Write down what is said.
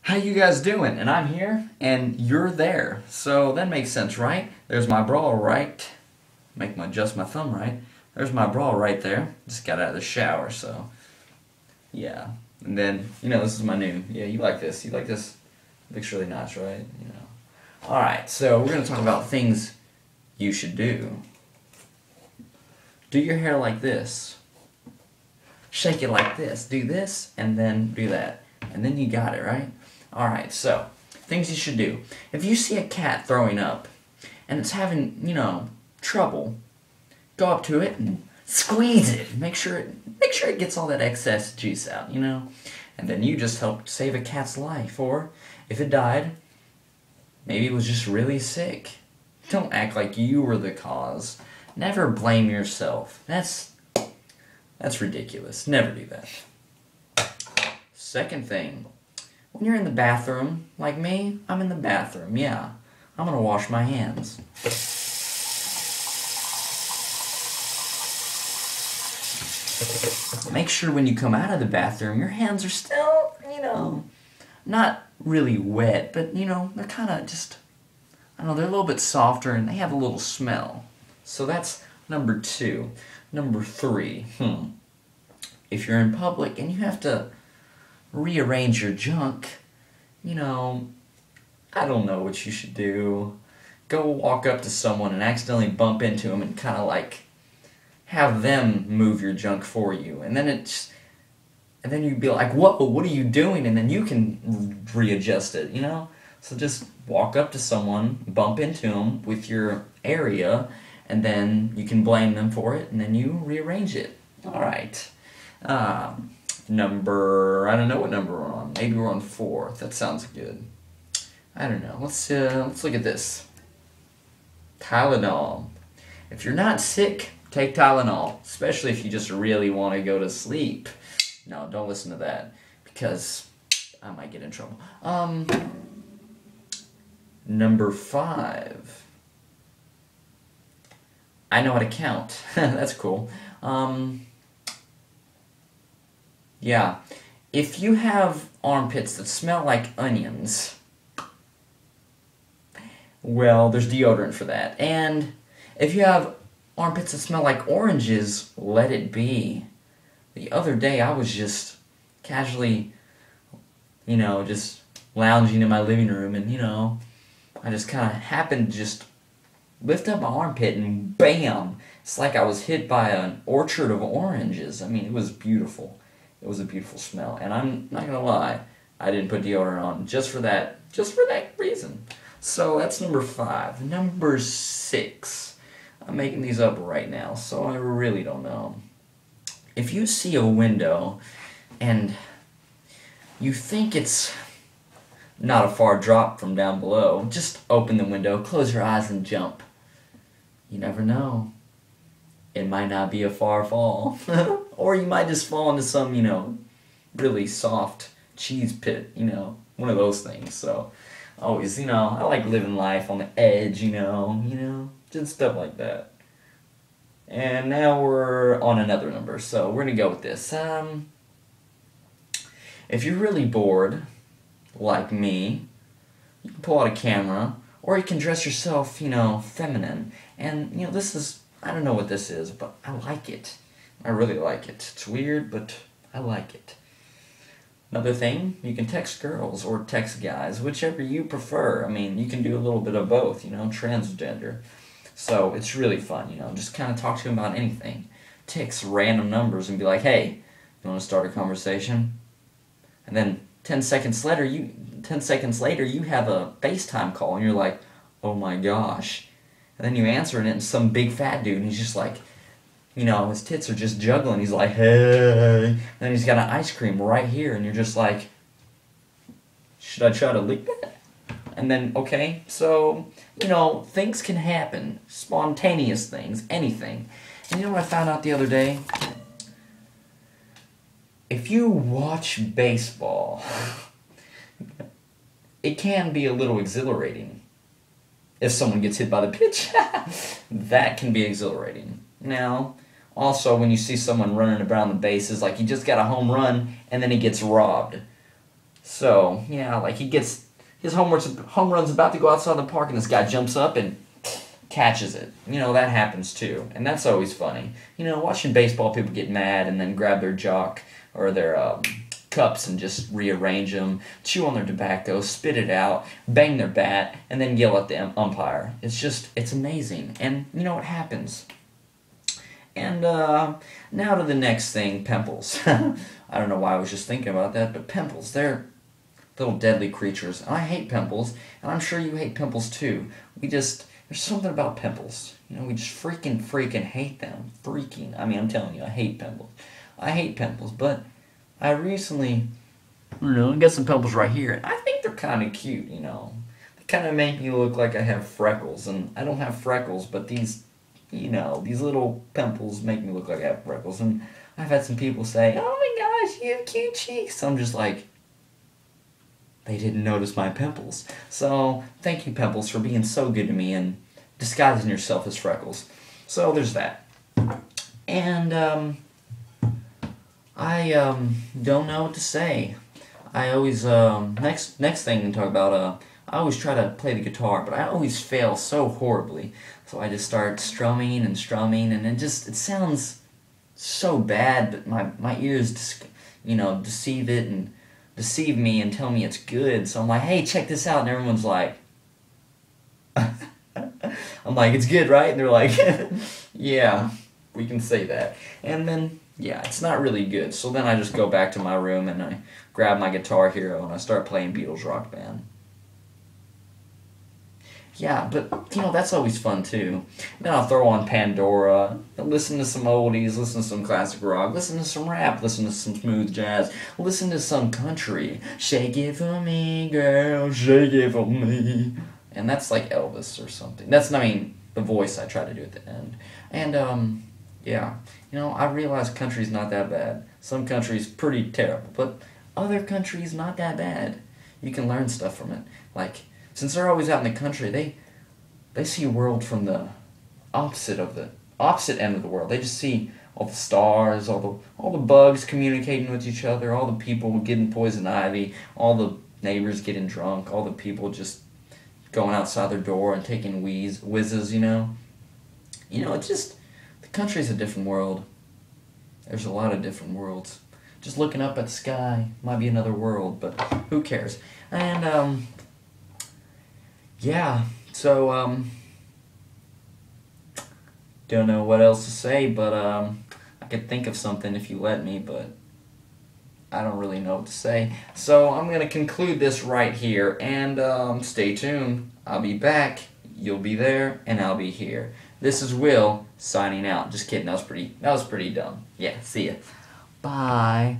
How you guys doing? And I'm here, and you're there. So that makes sense, right? There's my bra right. Adjust my thumb right. There's my bra right there. Just got out of the shower, so yeah. And then, this is my new. Yeah, you like this. You like this? Looks really nice, right? Alright, so we're going to talk about things you should do. Do your hair like this. Shake it like this. Do this, and then do that. And then you got it, right? Alright, so, things you should do. If you see a cat throwing up, and it's having, trouble, go up to it and squeeze it. Make sure it gets all that excess juice out, And then you just helped save a cat's life. Or, if it died, maybe it was just really sick. Don't act like you were the cause. Never blame yourself. That's ridiculous. Never do that. Second thing, when you're in the bathroom, like me, I'm in the bathroom, yeah. I'm gonna wash my hands. Make sure when you come out of the bathroom, your hands are still, not really wet, but, they're kind of just, they're a little bit softer and they have a little smell. So that's number 2. Number 3, if you're in public and you have to rearrange your junk, I don't know what you should do. Go walk up to someone and accidentally bump into them and kind of like have them move your junk for you. And then you'd be like, whoa, what are you doing? And then you can readjust it, So just walk up to someone, bump into them with your area, and then you can blame them for it, and then you rearrange it. Alright. I don't know what number we're on. Maybe we're on 4. That sounds good. I don't know. Let's look at this. Tylenol. If you're not sick, take Tylenol. Especially if you just really want to go to sleep. No, don't listen to that. Because I might get in trouble. Number 5. I know how to count. That's cool. Yeah. If you have armpits that smell like onions, well, there's deodorant for that. And if you have armpits that smell like oranges, let it be. The other day, I was just casually, just lounging in my living room, and, I just kind of happened to just lift up my armpit, and bam! It's like I was hit by an orchard of oranges. I mean, it was beautiful. It was a beautiful smell, and I'm not gonna lie, I didn't put deodorant on just for that reason. So that's number 5. Number 6. I'm making these up right now, so I really don't know. If you see a window and you think it's not a far drop from down below, just open the window, close your eyes, and jump. You never know. It might not be a far fall. Or you might just fall into some, really soft cheese pit, one of those things. So, always, I like living life on the edge, just stuff like that. And now we're on another number, so we're gonna go with this. If you're really bored, like me, you can pull out a camera, or you can dress yourself, feminine. And, this is, I don't know what this is, but I like it. I really like it. It's weird, but I like it. Another thing, you can text girls or text guys, whichever you prefer. I mean, you can do a little bit of both, transgender. So, it's really fun, just kind of talk to them about anything. Text random numbers and be like, hey, you want to start a conversation? And then 10 seconds later, you have a FaceTime call, and you're like, oh my gosh. And then you answer it, and it's some big fat dude, and he's just like, his tits are just juggling. He's like, hey. And then he's got an ice cream right here, and you're just like, should I try to lick that? And then, okay, so, things can happen. Spontaneous things, anything. And you know what I found out the other day? If you watch baseball, it can be a little exhilarating. If someone gets hit by the pitch, that can be exhilarating. Now, also when you see someone running around the bases, like he just got a home run and then he gets robbed. So, yeah, like he gets his home run's about to go outside the park, and this guy jumps up and catches it. That happens too, and that's always funny. Watching baseball, people get mad and then grab their jock or their cups and just rearrange them, chew on their tobacco, spit it out, bang their bat, and then yell at the umpire. It's amazing, and it happens. And now to the next thing, pimples. I don't know why I was just thinking about that, but pimples, they're little deadly creatures. And I hate pimples, and I'm sure you hate pimples too. There's something about pimples. We just freaking hate them. I'm telling you, I hate pimples. I hate pimples, but I recently, got some pimples right here, and I think they're kind of cute, They kind of make me look like I have freckles, and I don't have freckles, but these little pimples make me look like I have freckles, and I've had some people say, oh my gosh, you have cute cheeks. I'm just like, they didn't notice my pimples. So, thank you, pimples, for being so good to me and disguising yourself as freckles. So, there's that. And, I don't know what to say. I always, next thing to talk about, I always try to play the guitar, but I always fail so horribly. So I just start strumming, and it sounds so bad, but my ears, deceive me and tell me it's good. So I'm like, hey, check this out, and everyone's like, I'm like, it's good, right? And they're like, yeah, we can say that. And then, yeah, it's not really good. So then I just go back to my room and I grab my Guitar Hero and I start playing Beatles Rock Band. Yeah, but, that's always fun, too. Then I'll throw on Pandora, listen to some oldies, listen to some classic rock, listen to some rap, listen to some smooth jazz, listen to some country. Shake it for me, girl, shake it for me. And that's like Elvis or something. That's, the voice I try to do at the end. And, yeah, I realize country's not that bad. Some country's pretty terrible, but other country's not that bad. You can learn stuff from it. Like, since they're always out in the country, they see a world from the opposite end of the world. They just see all the stars, all the bugs communicating with each other, all the people getting poison ivy, all the neighbors getting drunk, all the people just going outside their door and taking whizzes, It's just, the country's a different world. There's a lot of different worlds. Just looking up at the sky might be another world, but who cares? And, yeah, so, don't know what else to say, but, I could think of something if you let me, but I don't really know what to say. So, I'm going to conclude this right here, and, stay tuned. I'll be back, you'll be there, and I'll be here. This is Will, signing out. Just kidding, that was pretty dumb. Yeah, see ya. Bye.